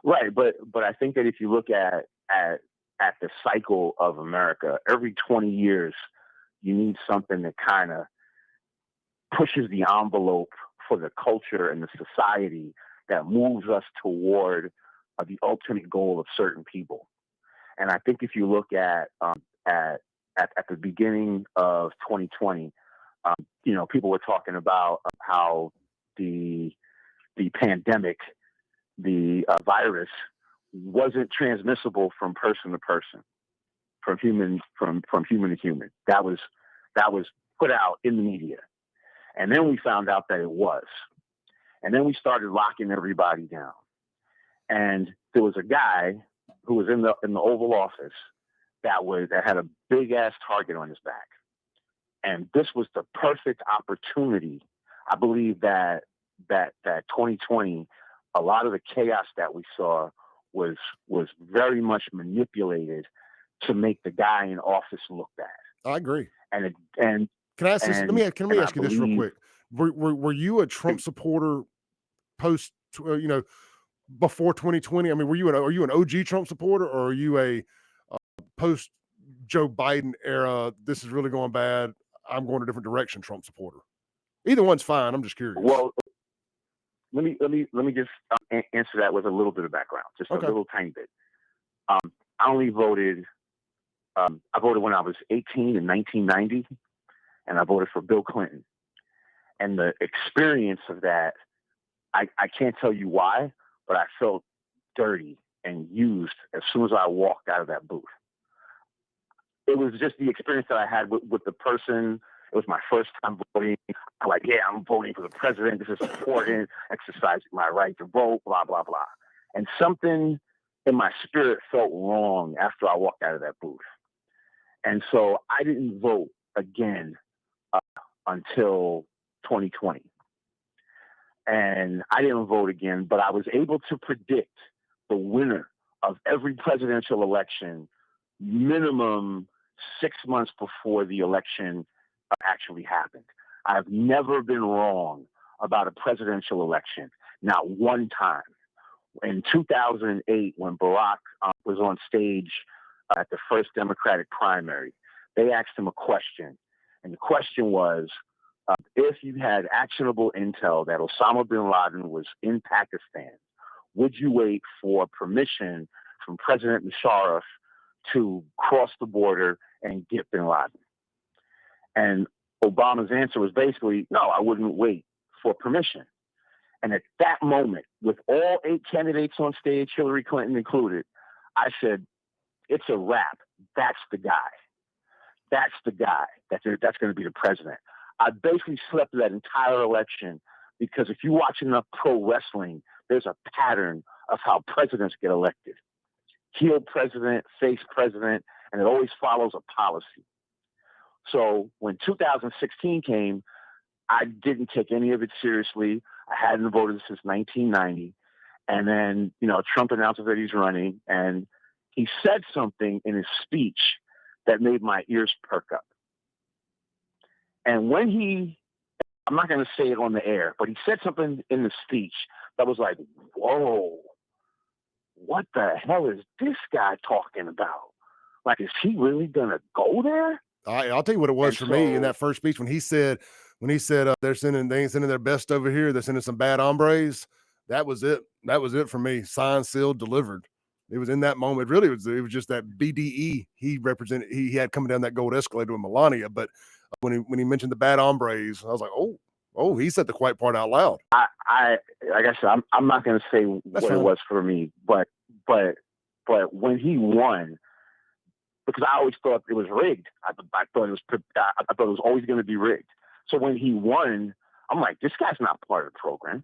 Right, but I think that if you look at the cycle of America, every 20 years, you need something that kind of pushes the envelope for the culture and the society that moves us toward the ultimate goal of certain people. And I think if you look at at the beginning of 2020, people were talking about how the the pandemic, the virus, wasn't transmissible from person to person, from human to human. That was put out in the media, and then we found out that it was, and then we started locking everybody down. And there was a guy who was in the Oval Office that had a big ass target on his back, and this was the perfect opportunity. I believe that 2020, a lot of the chaos that we saw was was very much manipulated to make the guy in office look bad. I agree. And it, and Can I ask this? Let me and I ask you this real believe quick. Were you a Trump supporter post, before 2020? I mean, are you an OG Trump supporter, or are you a post Joe Biden era? This is really going bad. I'm going a different direction. Trump supporter. Either one's fine. I'm just curious. well, let me just answer that with a little bit of background, just a Okay. little tiny bit. I only voted. I voted when I was 18 in 1990, and I voted for Bill Clinton. And the experience of that, I can't tell you why, but I felt dirty and used as soon as I walked out of that booth. It was just the experience that I had with the person. It was my first time voting. I'm like, yeah, I'm voting for the president. This is important. Exercising my right to vote, blah, blah, blah. And something in my spirit felt wrong after I walked out of that booth. And so I didn't vote again uh, until 2020. And I didn't vote again, but I was able to predict the winner of every presidential election minimum 6 months before the election actually happened. I've never been wrong about a presidential election, not one time. In 2008, when Barack was on stage at the first Democratic primary, they asked him a question. And the question was, if you had actionable intel that Osama bin Laden was in Pakistan, would you wait for permission from President Musharraf to cross the border and get bin Laden? And Obama's answer was basically, no, I wouldn't wait for permission. And at that moment, with all 8 candidates on stage, Hillary Clinton included, I said, it's a wrap. That's the guy. That's the guy that's going to be the president. I basically slept through that entire election because if you watch enough pro wrestling, there's a pattern of how presidents get elected. Heel president, face president, and it always follows a policy. So when 2016 came, I didn't take any of it seriously. I hadn't voted since 1990. And then, Trump announces that he's running, and he said something in his speech that made my ears perk up. And I'm not going to say it on the air, but he said something in the speech that was like, whoa, what the hell is this guy talking about? Like, is he really going to go there? I'll tell you what it was And for me in so, that first speech when he said they ain't sending their best over here. They're sending some bad hombres. That was it. That was it for me. Signed, sealed, delivered. It was in that moment. Really, it was just that BDE he represented. He had coming down that gold escalator with Melania. But when he mentioned the bad hombres, I was like, oh, he said the quiet part out loud. I like I said, I'm not going to say That's what it fine. was for me, but when he won, because I always thought it was rigged. I thought it was always going to be rigged. So when he won, I'm like, this guy's not part of the program.